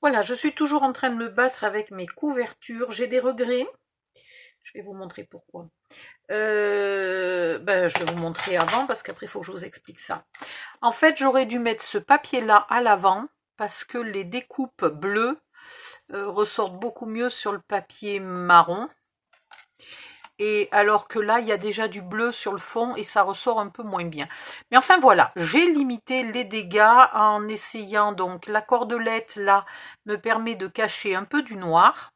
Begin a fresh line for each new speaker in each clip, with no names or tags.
Voilà, je suis toujours en train de me battre avec mes couvertures. J'ai des regrets. Je vais vous montrer pourquoi. Je vais vous montrer avant parce qu'après il faut que je vous explique ça. En fait, j'aurais dû mettre ce papier-là à l'avant parce que les découpes bleues ressortent beaucoup mieux sur le papier marron. Et alors que là, il y a déjà du bleu sur le fond et ça ressort un peu moins bien. Mais enfin voilà, j'ai limité les dégâts en essayant, donc la cordelette là me permet de cacher un peu du noir.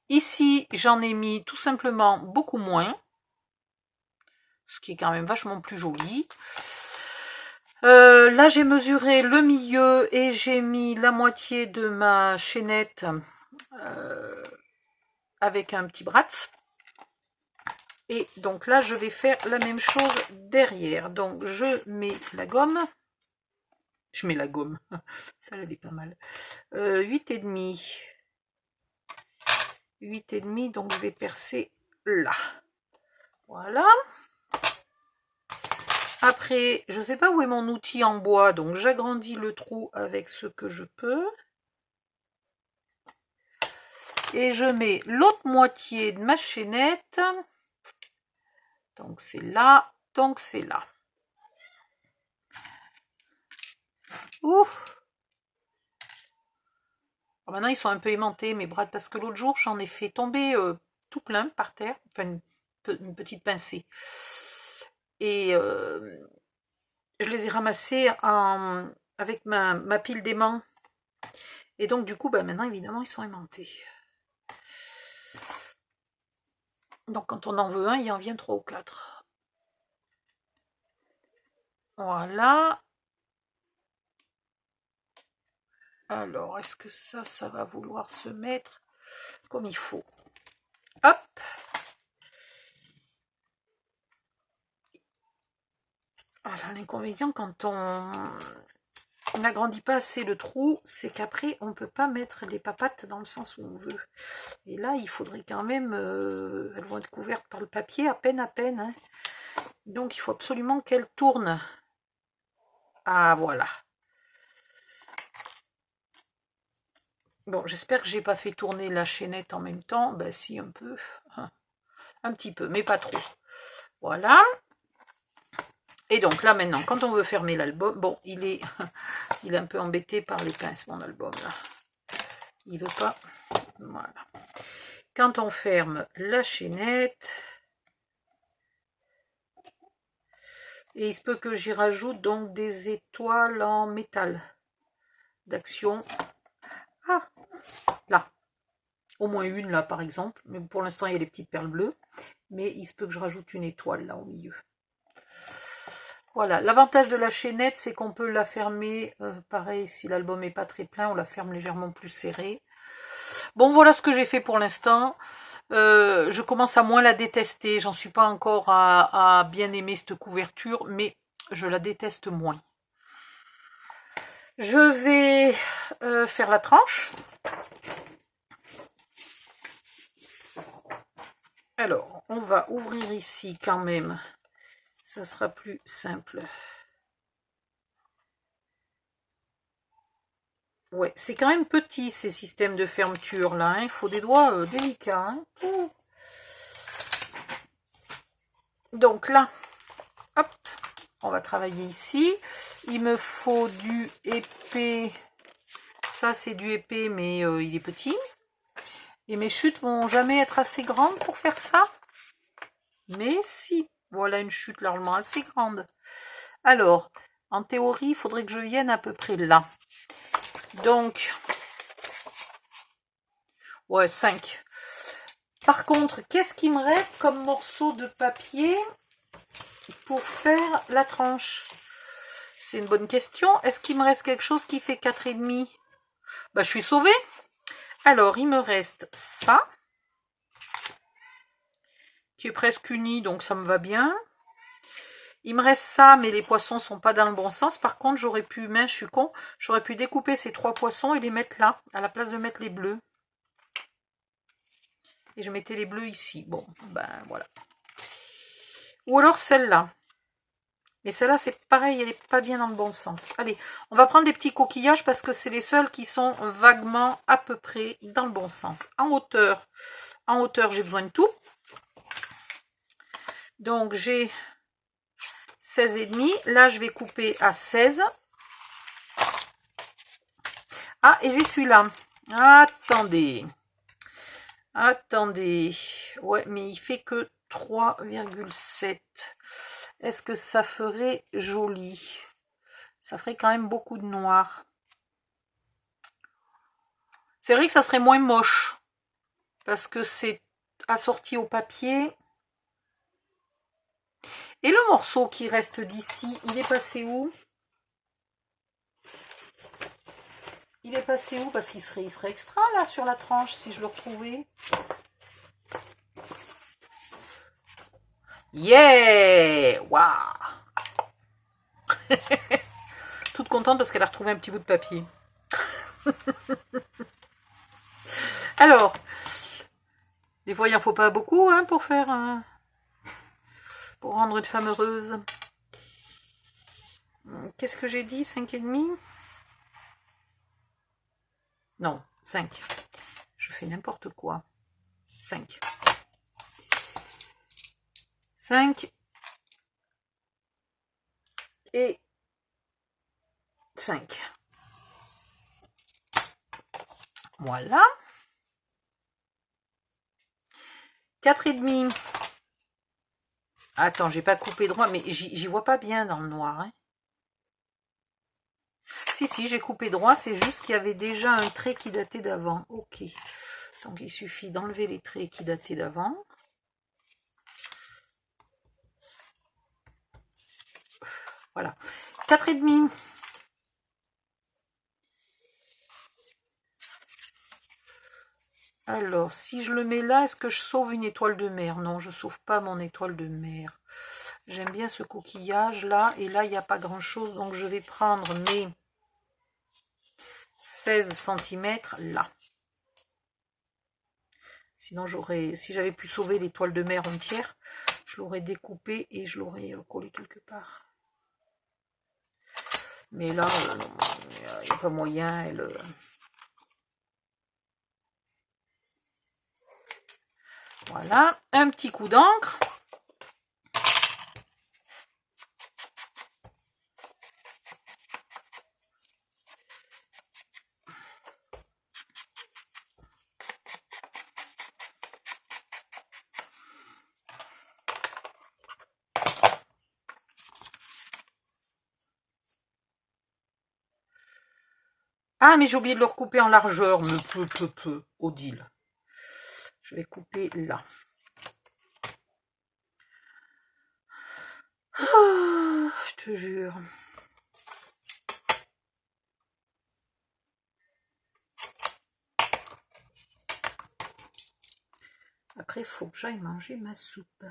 Ici, j'en ai mis tout simplement beaucoup moins, ce qui est quand même vachement plus joli. Là, j'ai mesuré le milieu et j'ai mis la moitié de ma chaînette avec un petit bratz. Et donc là, je vais faire la même chose derrière. Donc, je mets la gomme. Je mets la gomme. Ça, elle est pas mal. 8,5. 8,5, donc je vais percer là. Voilà. Après, je ne sais pas où est mon outil en bois, donc j'agrandis le trou avec ce que je peux. Et je mets l'autre moitié de ma chaînette. Donc c'est là, donc c'est là. Ouh. Alors maintenant ils sont un peu aimantés mes bras parce que l'autre jour j'en ai fait tomber tout plein par terre, enfin une petite pincée. Et je les ai ramassés avec ma pile d'aimants. Et donc du coup maintenant évidemment ils sont aimantés. Donc quand on en veut un, il en vient 3 ou 4. Voilà. Alors, est-ce que ça va vouloir se mettre comme il faut? Hop. Alors, l'inconvénient quand on n'agrandit pas assez le trou, c'est qu'après, on ne peut pas mettre les papates dans le sens où on veut. Et là, il faudrait quand même... elles vont être couvertes par le papier, à peine. Hein. Donc, il faut absolument qu'elles tournent. Ah, voilà. Bon, j'espère que j'ai pas fait tourner la chaînette en même temps. Ben si, un peu. Un petit peu, mais pas trop. Voilà. Et donc là maintenant, quand on veut fermer l'album, bon, il est un peu embêté par les pinces, mon album là. Il veut pas. Voilà. Quand on ferme la chaînette, et il se peut que j'y rajoute donc des étoiles en métal d'action. Ah, là. Au moins une là par exemple, mais pour l'instant il y a les petites perles bleues, mais il se peut que je rajoute une étoile là au milieu. Voilà, l'avantage de la chaînette, c'est qu'on peut la fermer, pareil, si l'album n'est pas très plein, on la ferme légèrement plus serrée. Bon, voilà ce que j'ai fait pour l'instant. Je commence à moins la détester, j'en suis pas encore à bien aimer cette couverture, mais je la déteste moins. Je vais faire la tranche. Alors, on va ouvrir ici quand même, ça sera plus simple. Ouais, c'est quand même petit ces systèmes de fermeture là, hein. Il faut des doigts délicats. Hein. Donc là, hop, on va travailler ici. Il me faut du épais. Ça c'est du épais mais il est petit. Et mes chutes vont jamais être assez grandes pour faire ça. Mais si, voilà une chute largement assez grande. Alors, en théorie, il faudrait que je vienne à peu près là. Donc, ouais, 5. Par contre, qu'est-ce qui me reste comme morceau de papier pour faire la tranche? C'est une bonne question. Est-ce qu'il me reste quelque chose qui fait 4,5? Bah, je suis sauvée. Alors, il me reste ça, qui est presque uni, donc ça me va bien. Il me reste ça, mais les poissons sont pas dans le bon sens. Par contre, j'aurais pu, mince, je suis con, j'aurais pu découper ces 3 poissons et les mettre là, à la place de mettre les bleus. Et je mettais les bleus ici. Bon, ben voilà. Ou alors celle-là. Mais celle-là, c'est pareil, elle n'est pas bien dans le bon sens. Allez, on va prendre des petits coquillages parce que c'est les seuls qui sont vaguement à peu près dans le bon sens. En hauteur, j'ai besoin de tout. Donc, j'ai 16,5. Là, je vais couper à 16. Ah, et j'ai celui-là. Attendez. Attendez. Ouais, mais il fait que 3,7. Est-ce que ça ferait joli? Ça ferait quand même beaucoup de noir. C'est vrai que ça serait moins moche. Parce que c'est assorti au papier. Et le morceau qui reste d'ici, il est passé où? Il est passé où? Parce qu'il serait extra là sur la tranche si je le retrouvais. Yeah! Waouh! Toute contente parce qu'elle a retrouvé un petit bout de papier. Alors, des fois il n'en faut pas beaucoup hein, pour faire... pour rendre une femme heureuse. Qu'est-ce que j'ai dit? 5,5? Non, 5. Je fais n'importe quoi. 5. 5. Et 5. Voilà. 4,5. Attends, j'ai pas coupé droit, mais j'y vois pas bien dans le noir. Hein. Si, j'ai coupé droit, c'est juste qu'il y avait déjà un trait qui datait d'avant. Ok. Donc, il suffit d'enlever les traits qui dataient d'avant. Voilà. 4,5. Alors, si je le mets là, est-ce que je sauve une étoile de mer? Non, je ne sauve pas mon étoile de mer. J'aime bien ce coquillage là. Et là, il n'y a pas grand-chose. Donc, je vais prendre mes 16 cm là. Sinon, si j'avais pu sauver l'étoile de mer entière, je l'aurais découpée et je l'aurais collé quelque part. Mais là, il n'y a pas moyen. Voilà, un petit coup d'encre. Ah, mais j'ai oublié de le recouper en largeur, mais peu, Odile. Je vais couper là. Oh, je te jure. Après, il faut que j'aille manger ma soupe.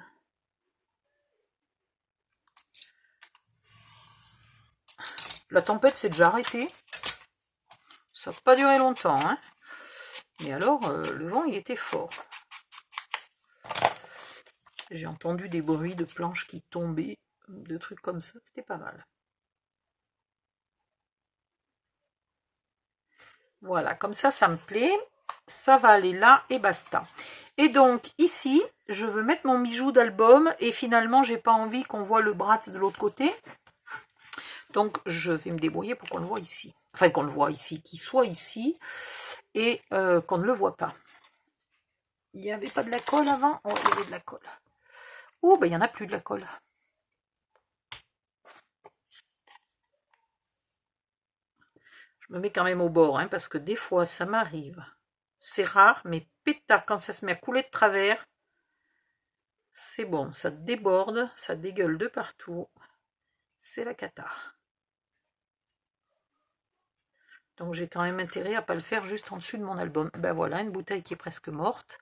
La tempête s'est déjà arrêtée. Ça n'a pas duré longtemps. Hein. Mais alors, le vent, il était fort. J'ai entendu des bruits de planches qui tombaient, de trucs comme ça. C'était pas mal. Voilà, comme ça me plaît. Ça va aller là et basta. Et donc, ici, je veux mettre mon bijou d'album. Et finalement, j'ai pas envie qu'on voit le bras de l'autre côté. Donc, je vais me débrouiller pour qu'on le voit ici. Enfin, qu'on le voit ici, qu'il soit ici. Et qu'on ne le voit pas. Il n'y avait pas de la colle avant? Oh, il y avait de la colle. Oh, ben il n'y en a plus de la colle. Je me mets quand même au bord, hein, parce que des fois, ça m'arrive. C'est rare, mais pétard, quand ça se met à couler de travers, c'est bon, ça déborde, ça dégueule de partout. C'est la cata. Donc j'ai quand même intérêt à ne pas le faire juste en dessus de mon album. Ben voilà, une bouteille qui est presque morte.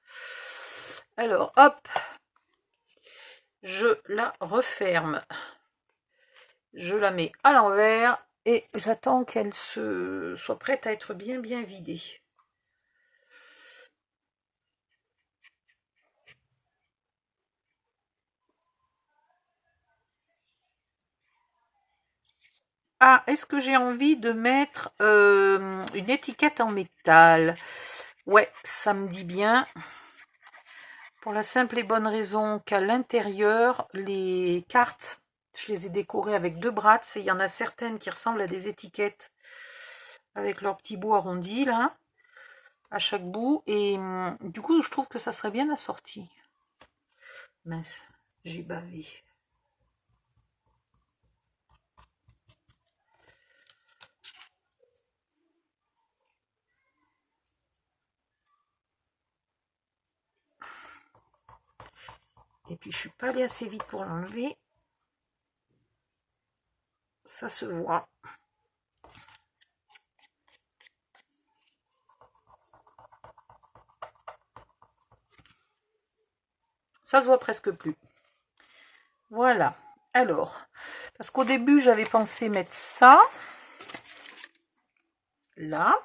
Alors, hop, je la referme. Je la mets à l'envers et j'attends qu'elle soit prête à être bien vidée. Ah, est-ce que j'ai envie de mettre une étiquette en métal? Ouais, ça me dit bien. Pour la simple et bonne raison qu'à l'intérieur, les cartes, je les ai décorées avec 2 brattes. Et il y en a certaines qui ressemblent à des étiquettes avec leur petit bout arrondi, là, à chaque bout. Et du coup, je trouve que ça serait bien assorti. Mince, j'ai bavé. Et puis je suis pas allée assez vite pour l'enlever. Ça se voit. Ça se voit presque plus. Voilà. Alors, parce qu'au début j'avais pensé mettre ça là.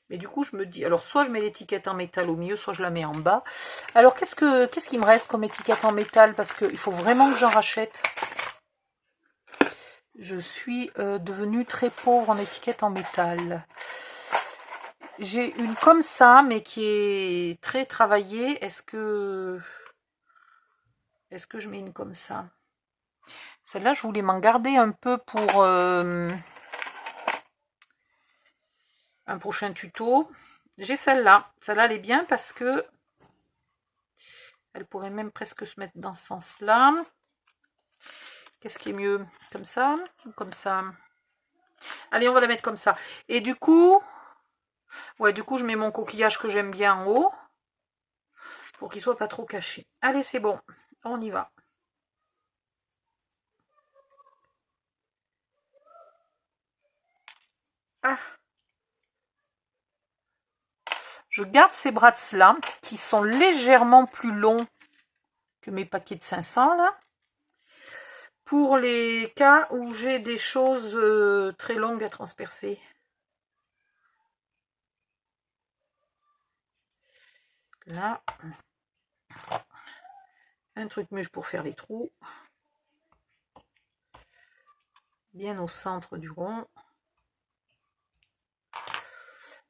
Mais du coup, je me dis, alors soit je mets l'étiquette en métal au milieu, soit je la mets en bas. Alors, qu'est-ce qu'il me reste comme étiquette en métal? Parce qu'il faut vraiment que j'en rachète. Je suis devenue très pauvre en étiquette en métal. J'ai une comme ça, mais qui est très travaillée. Est-ce que je mets une comme ça? Celle-là, je voulais m'en garder un peu pour un prochain tuto. J'ai celle-là. Celle-là, elle est bien parce que elle pourrait même presque se mettre dans ce sens-là. Qu'est-ce qui est mieux? Comme ça ou comme ça? Allez, on va la mettre comme ça. Et du coup, ouais, du coup, je mets mon coquillage que j'aime bien en haut pour qu'il soit pas trop caché. Allez, c'est bon. On y va. Ah. Je garde ces brats-là qui sont légèrement plus longs que mes paquets de 500 là. Pour les cas où j'ai des choses très longues à transpercer. Là, un truc mûche pour faire les trous. Bien au centre du rond.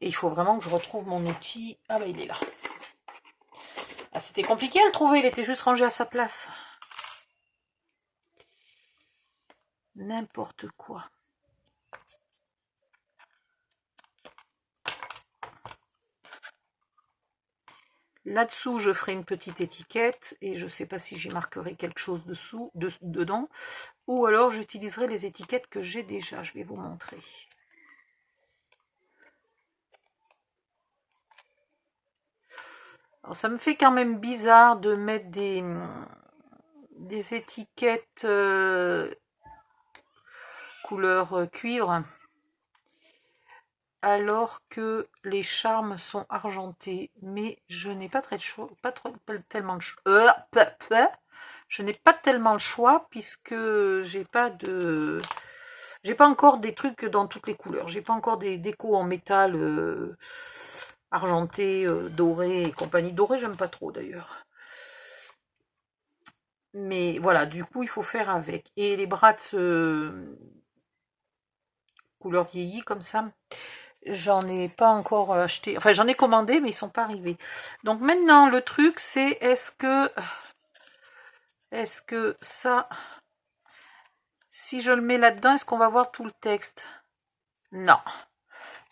Et il faut vraiment que je retrouve mon outil. Ah bah il est là. Ah, c'était compliqué à le trouver, il était juste rangé à sa place. N'importe quoi. Là-dessous, je ferai une petite étiquette et je ne sais pas si j'y marquerai quelque chose dedans ou alors j'utiliserai les étiquettes que j'ai déjà. Je vais vous montrer. Alors, ça me fait quand même bizarre de mettre des étiquettes couleur cuivre alors que les charmes sont argentés, mais je n'ai pas tellement le choix. Je n'ai pas tellement le choix puisque j'ai pas encore des trucs dans toutes les couleurs. J'ai pas encore des décos en métal argenté, doré et compagnie. Doré, j'aime pas trop d'ailleurs. Mais voilà, du coup, il faut faire avec. Et les bras couleur vieillie comme ça, j'en ai pas encore acheté. Enfin, j'en ai commandé, mais ils sont pas arrivés. Donc maintenant, le truc, c'est est-ce que ça, si je le mets là-dedans, est-ce qu'on va voir tout le texte? Non.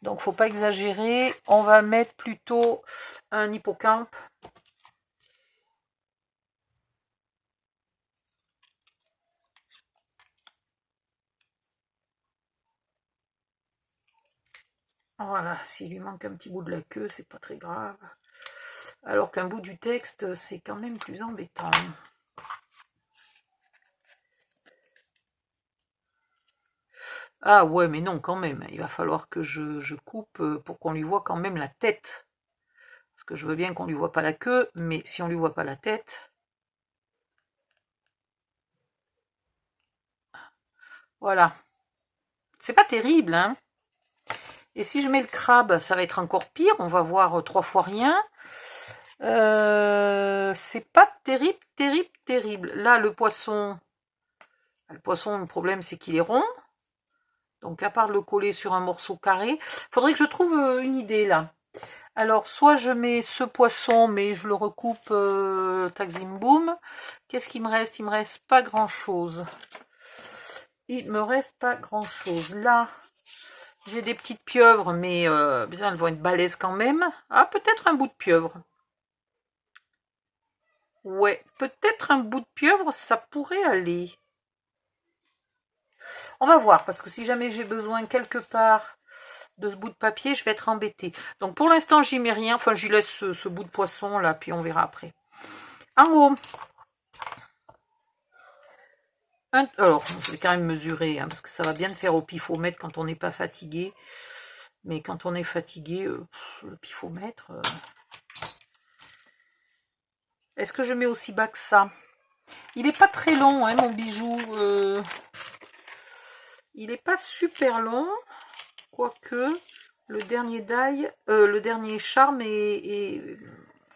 Donc, faut pas exagérer. On va mettre plutôt un hippocampe. Voilà, s'il lui manque un petit bout de la queue, c'est pas très grave. Alors qu'un bout du texte, c'est quand même plus embêtant. Ah ouais, mais non, quand même. Il va falloir que je coupe pour qu'on lui voit quand même la tête. Parce que je veux bien qu'on lui voit pas la queue, mais si on lui voit pas la tête... Voilà. C'est pas terrible, hein. Et si je mets le crabe, ça va être encore pire. On va voir 3 fois rien. C'est pas terrible, terrible, terrible. Là, le poisson, le problème, c'est qu'il est rond. Donc à part de le coller sur un morceau carré, faudrait que je trouve une idée là. Alors soit je mets ce poisson mais je le recoupe tac zim boum. Qu'est-ce qu'il me reste? Il me reste pas grand chose. Il me reste pas grand chose. Là, j'ai des petites pieuvres mais bien, elles vont être balèzes quand même. Ah, peut-être un bout de pieuvre. Ouais, peut-être un bout de pieuvre, ça pourrait aller. On va voir, parce que si jamais j'ai besoin quelque part de ce bout de papier, je vais être embêtée. Donc pour l'instant, j'y mets rien. Enfin, j'y laisse ce bout de poisson là, puis on verra après. En haut. Alors, je vais quand même mesurer, hein, parce que ça va bien de faire au pifomètre quand on n'est pas fatigué. Mais quand on est fatigué, le pifomètre... Est-ce que je mets aussi bas que ça? Il n'est pas très long, hein, mon bijou. Il n'est pas super long. Quoique, le dernier die, le dernier charme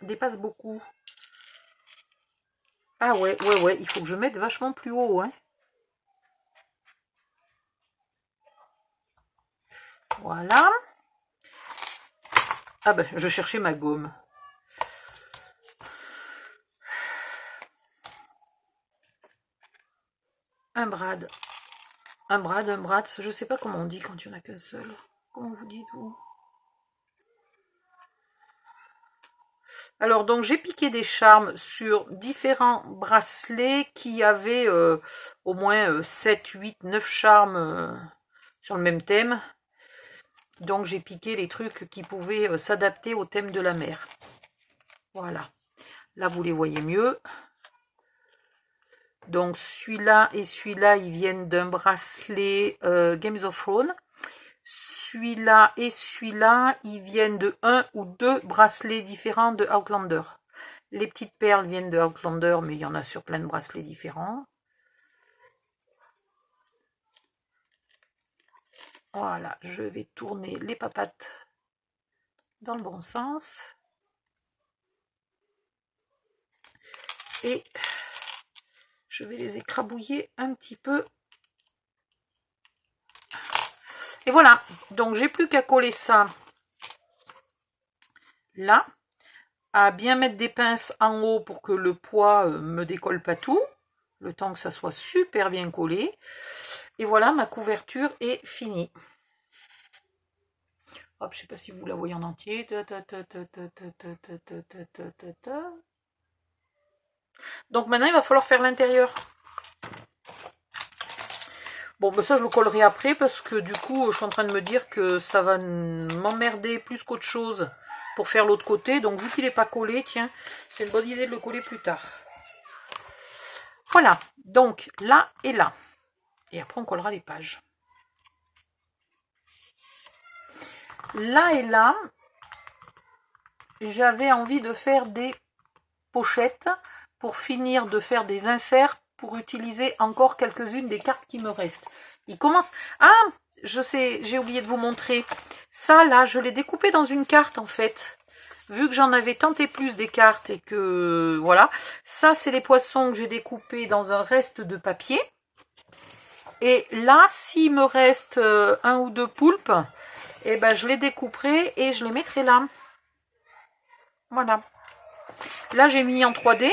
dépasse beaucoup. Ah ouais, il faut que je mette vachement plus haut, hein. Voilà. Ah ben, je cherchais ma gomme. Un brad. Un brad, je sais pas comment on dit quand il n'y en a qu'un seul. Comment vous dites, vous? Alors, donc, j'ai piqué des charmes sur différents bracelets qui avaient au moins 7, 8, 9 charmes sur le même thème. Donc, j'ai piqué les trucs qui pouvaient s'adapter au thème de la mer. Voilà. Là, vous les voyez mieux. Donc, celui-là et celui-là, ils viennent d'un bracelet Games of Thrones. Celui-là et celui-là, ils viennent de un ou deux bracelets différents de Outlander. Les petites perles viennent de Outlander, mais il y en a sur plein de bracelets différents. Voilà, je vais tourner les papates dans le bon sens. Et je vais les écrabouiller un petit peu. Et voilà, donc j'ai plus qu'à coller ça là, à bien mettre des pinces en haut pour que le poids me décolle pas tout, le temps que ça soit super bien collé. Et voilà, ma couverture est finie. Hop, je sais pas si vous la voyez en entier. Donc maintenant, il va falloir faire l'intérieur. Bon, ben ça, je le collerai après parce que du coup, je suis en train de me dire que ça va m'emmerder plus qu'autre chose pour faire l'autre côté. Donc, vu qu'il n'est pas collé, tiens, c'est une bonne idée de le coller plus tard. Voilà, donc là et là. Et après, on collera les pages. Là et là, j'avais envie de faire des pochettes pour finir de faire des inserts pour utiliser encore quelques-unes des cartes qui me restent. Il commence... Ah, je sais, j'ai oublié de vous montrer. Ça, là, je l'ai découpé dans une carte, en fait. Vu que j'en avais tenté plus des cartes et que... Voilà. Ça, c'est les poissons que j'ai découpés dans un reste de papier. Et là, s'il me reste un ou deux poulpes, eh ben, je les découperai et je les mettrai là. Voilà. Là, j'ai mis en 3D.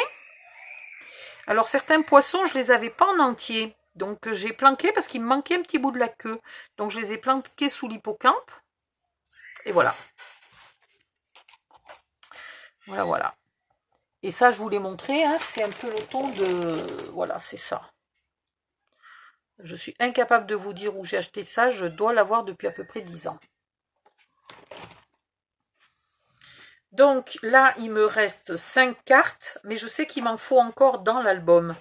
Alors, certains poissons, je les avais pas en entier. Donc, j'ai planqué parce qu'il me manquait un petit bout de la queue. Donc, je les ai planqués sous l'hippocampe. Et voilà. Voilà, voilà. Et ça, je vous l'ai montré. Hein, c'est un peu le ton de... Voilà, c'est ça. Je suis incapable de vous dire où j'ai acheté ça. Je dois l'avoir depuis à peu près 10 ans. Donc là, il me reste 5 cartes, mais je sais qu'il m'en faut encore dans l'album.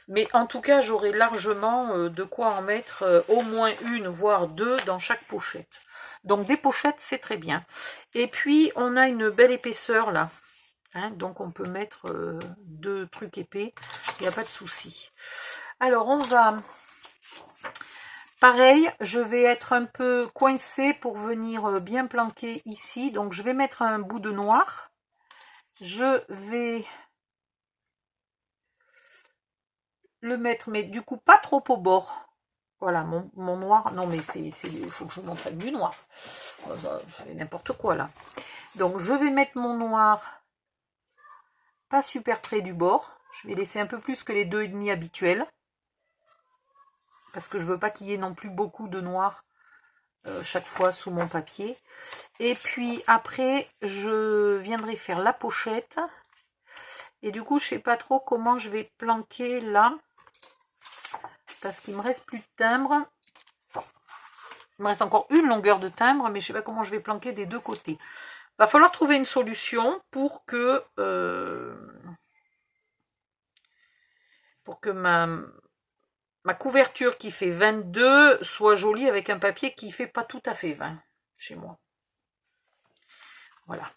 Mais en tout cas, j'aurai largement de quoi en mettre au moins une, voire deux dans chaque pochette. Donc des pochettes, c'est très bien. Et puis, on a une belle épaisseur là. Hein, donc on peut mettre deux trucs épais, il n'y a pas de souci. Alors, on va... Pareil, je vais être un peu coincée pour venir bien planquer ici. Donc, je vais mettre un bout de noir. Je vais le mettre, mais du coup, pas trop au bord. Voilà, mon noir. Non, mais il faut que je vous montre avec du noir. C'est n'importe quoi, là. Donc, je vais mettre mon noir pas super près du bord. Je vais laisser un peu plus que les 2,5 habituels. Parce que je veux pas qu'il y ait non plus beaucoup de noir chaque fois sous mon papier. Et puis, après, je viendrai faire la pochette. Et du coup, je sais pas trop comment je vais planquer là. Parce qu'il me reste plus de timbre. Il me reste encore une longueur de timbre, mais je sais pas comment je vais planquer des deux côtés. Va falloir trouver une solution pour que ma couverture qui fait 22 soit jolie avec un papier qui fait pas tout à fait 20 chez moi. Voilà.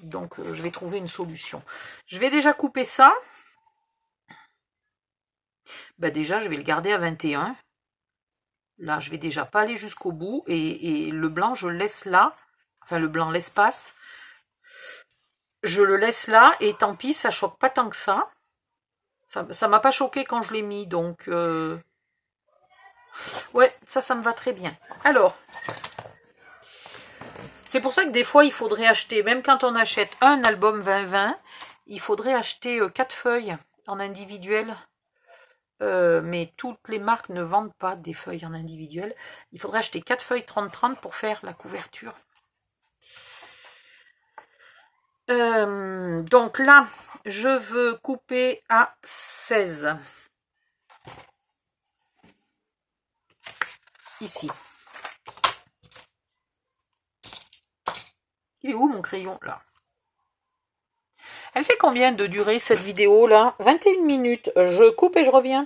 Donc je vais trouver une solution. Je vais déjà couper ça. Ben déjà, je vais le garder à 21. Là, je vais déjà pas aller jusqu'au bout. Et le blanc, je le laisse là. Enfin, le blanc, l'espace. Je le laisse là. Et tant pis, ça choque pas tant que ça. Ça m'a pas choqué quand je l'ai mis. Donc, ouais, ça me va très bien. Alors, c'est pour ça que des fois, il faudrait acheter, même quand on achète un album 2020, il faudrait acheter 4 feuilles en individuel. Mais toutes les marques ne vendent pas des feuilles en individuel. Il faudrait acheter 4 feuilles 30-30 pour faire la couverture. Donc là, je veux couper à 16. Ici. Il est où mon crayon là? Elle fait combien de durée cette vidéo là? 21 minutes. Je coupe et je reviens.